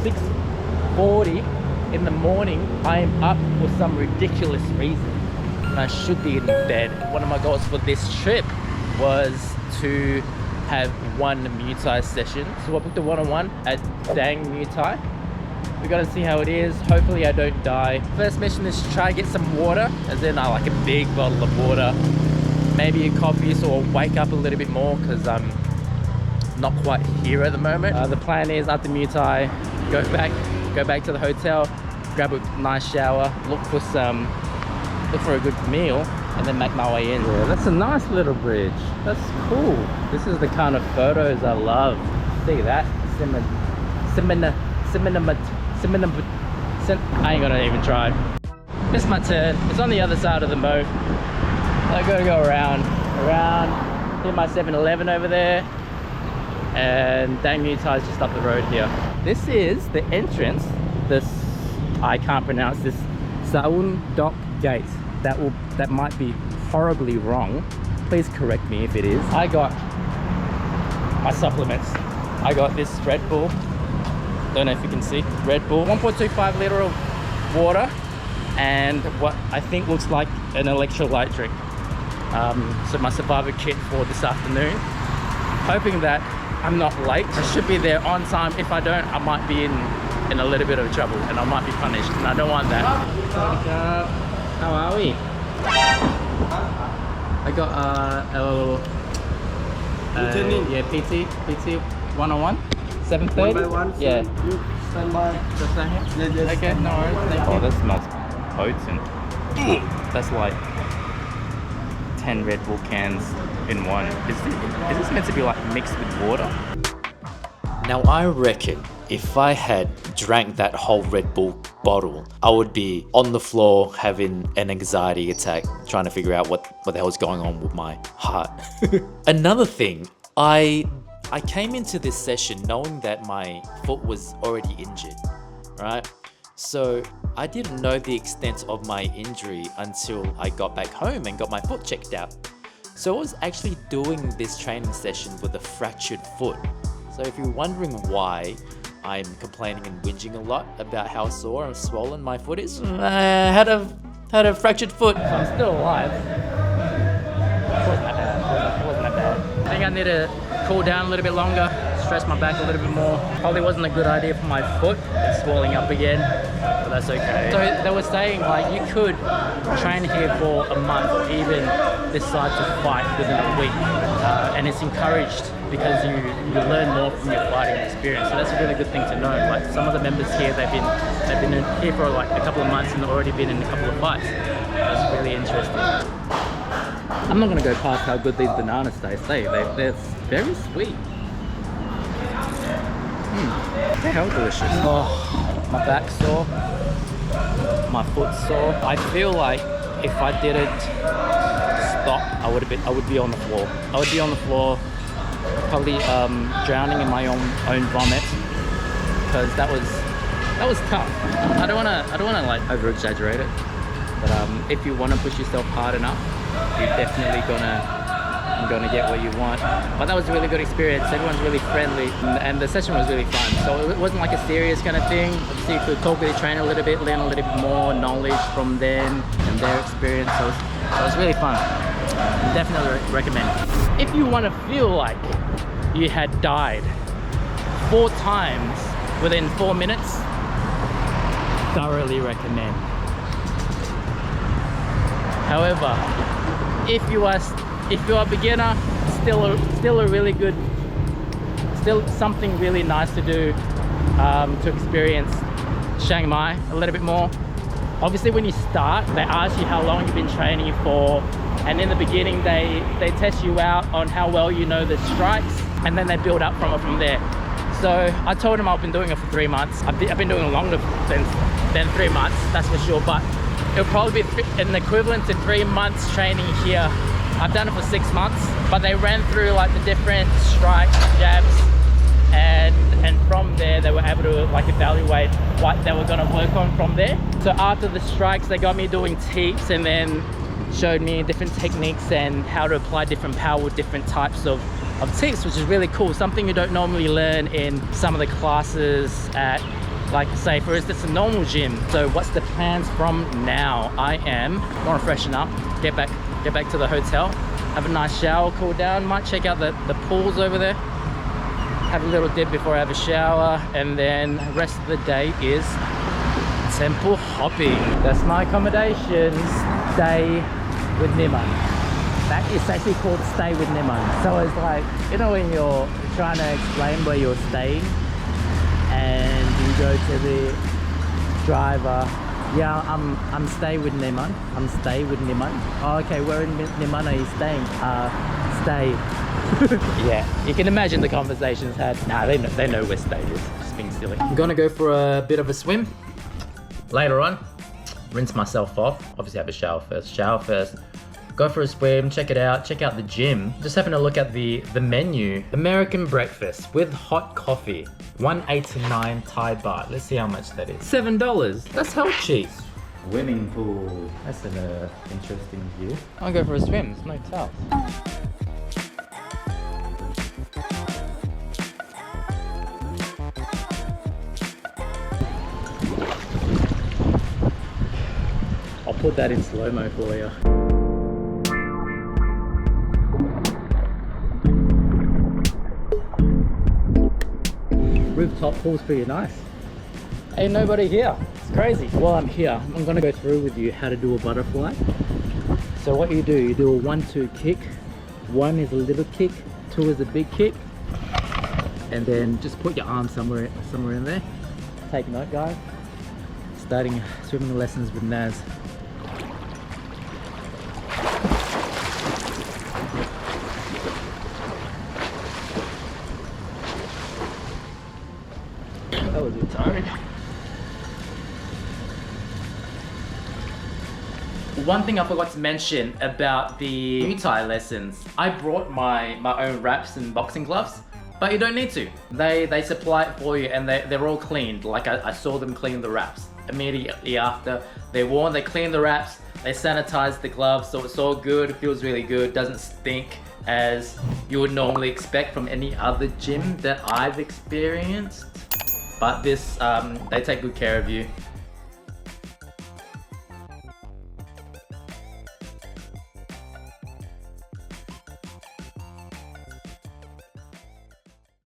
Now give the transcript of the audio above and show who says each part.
Speaker 1: 6:40 in the morning. I am up for some ridiculous reason and I should be in bed. One of my goals for this trip was to have one Muay Thai session. So I booked a one-on-one at Dang Muay Thai. We gotta see how it is. Hopefully I don't die. First mission is to try and get some water, as in like a big bottle of water. Maybe a coffee, so I'll wake up a little bit more because I'm not quite here at the moment. The plan is after Muay Thai, go back to the hotel, grab a nice shower, look for a good meal, and then make my way in. Yeah, that's a nice little bridge. That's cool. This is the kind of photos I love. See that? I ain't gonna even try. This is my turn. It's on the other side of the moat. I gotta go around, hit my 7-Eleven over there, and Dang Muay Thai is just up the road here. This is the entrance. I can't pronounce this. Saun Dok Gate. That might be horribly wrong. Please correct me if it is. I got my supplements. I got this Red Bull. Don't know if you can see. Red Bull. 1.25 liter of water and what I think looks like an electrolyte drink. So my survivor kit for this afternoon. Hoping that I'm not late. I should be there on time. If I don't, I might be in a little bit of trouble and I might be punished, and I don't want that. How are we? I got PT 101, 7:30.
Speaker 2: 1 by 1,
Speaker 1: Yeah.
Speaker 2: You stand by.
Speaker 1: Just down here?
Speaker 2: Yes.
Speaker 1: Okay, no worries. Thank you. Oh, that smells potent. That's like 10 Red Bull cans in one. Is this meant to be like mixed with water? Now I reckon if I had drank that whole Red Bull bottle, I would be on the floor having an anxiety attack, trying to figure out what the hell is going on with my heart. Another thing, I came into this session knowing that my foot was already injured, right? So I didn't know the extent of my injury until I got back home and got my foot checked out. So I was actually doing this training session with a fractured foot. So if you're wondering why I'm complaining and whinging a lot about how sore and swollen my foot is, I had a fractured foot. So I'm still alive. It wasn't that bad. I think I need to cool down a little bit longer, stretch my back a little bit more. Probably wasn't a good idea for my foot. It's swelling up again, but that's okay. So they were saying like you could train here for a month or even decide to fight within a week, and it's encouraged because you learn more from your fighting experience. So that's a really good thing to know. Like some of the members here, they've been here for like a couple of months and they've already been in a couple of fights. That's really interesting. I'm not gonna go past how good these bananas taste. They're very sweet. They're hell delicious. Oh, my back's sore. My foot's sore. I feel like if I didn't stop, I would be on the floor. I would be on the floor, probably drowning in my own vomit, because that was tough. I don't wanna like over exaggerate it, but if you wanna push yourself hard enough, you're definitely gonna get what you want. But that was a really good experience. Everyone's really friendly, and the session was really fun. So it wasn't like a serious kind of thing. Obviously, you could talk with the trainer a little bit, learn a little bit more knowledge from them and their experience. So it was really fun. Definitely recommend. If you want to feel like you had died 4 times within 4 minutes, thoroughly recommend. However, if you are a beginner, still something really nice to do, to experience Chiang Mai a little bit more. Obviously when you start, they ask you how long you've been training for, and in the beginning they test you out on how well you know the strikes, and then they build up from there. So I told them I've been doing it for 3 months. I've been doing it longer than 3 months, that's for sure, but it'll probably be an equivalent to 3 months training here. I've done it for 6 months, but they ran through like the different strikes, jabs, and from there they were able to like evaluate what they were going to work on from there. So after the strikes, they got me doing teeps and then showed me different techniques and how to apply different power with different types of teeps, which is really cool. Something you don't normally learn in some of the classes at Like say for instance a normal gym. So what's the plans from now? I am gonna freshen up, get back to the hotel, have a nice shower, cool down, might check out the pools over there, have a little dip before I have a shower, and then the rest of the day is temple hopping. That's my accommodation. Stay with Niman. That is actually called stay with Niman. So it's like, you know, when you're trying to explain where you're staying and you go to the driver, yeah, I'm stay with Niman. I'm stay with Niman. Oh, okay, where in Niman are you staying? Stay. Yeah, you can imagine the conversations had. Nah, they know where stay is. Just being silly. I'm gonna go for a bit of a swim. Later on, rinse myself off. Obviously have a shower first. Go for a swim, check it out, check out the gym. Just having a look at the menu. American breakfast with hot coffee. $1.89 Thai baht. Let's see how much that is. $7. That's hell cheap. Swimming pool. That's an interesting view. I'll go for a swim. There's no towels. I'll put that in slow-mo for you. Rooftop pool's pretty nice. Ain't nobody here. It's crazy. While I'm here, I'm gonna go through with you how to do a butterfly. So what you do a 1-2 kick. 1 is a little kick, 2 is a big kick, and then just put your arm somewhere in there. Take note, guys. Starting swimming lessons with Naz. That was a tired. One thing I forgot to mention about the Muay Thai lessons, I brought my own wraps and boxing gloves, but you don't need to. They supply it for you, and they're all cleaned. Like I saw them clean the wraps immediately after they're worn. They clean the wraps, they sanitize the gloves, so it's all good. It feels really good, doesn't stink as you would normally expect from any other gym that I've experienced. But this, they take good care of you.